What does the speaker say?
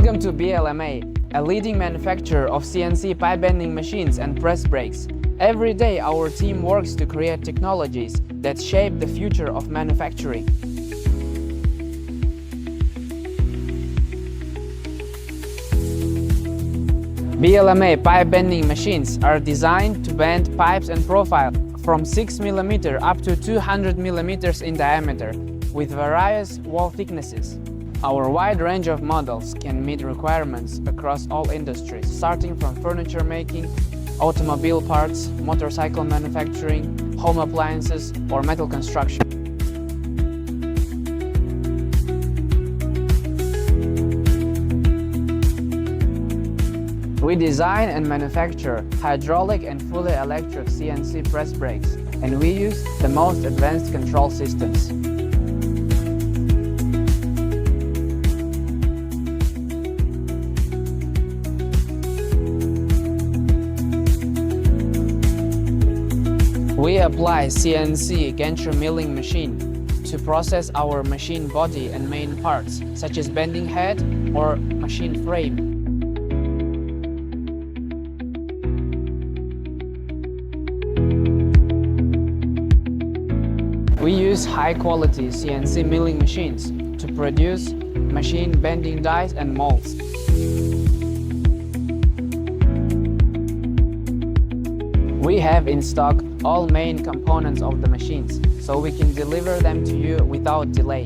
Welcome to Blma, a leading manufacturer of CNC pipe bending machines and press brakes. Every day our team works to create technologies that shape the future of manufacturing. Blma pipe bending machines are designed to bend pipes and profile from 6 mm up to 200 mm in diameter, with various wall thicknesses. Our wide range of models can meet requirements across all industries, starting from furniture making, automobile parts, motorcycle manufacturing, home appliances, or metal construction. We design and manufacture hydraulic and fully electric CNC press brakes, and we use the most advanced control systems. We apply CNC gantry milling machine to process our machine body and main parts, such as bending head or machine frame. We use high-quality CNC milling machines to produce machine bending dies and molds. We have in stock all main components of the machines, so we can deliver them to you without delay.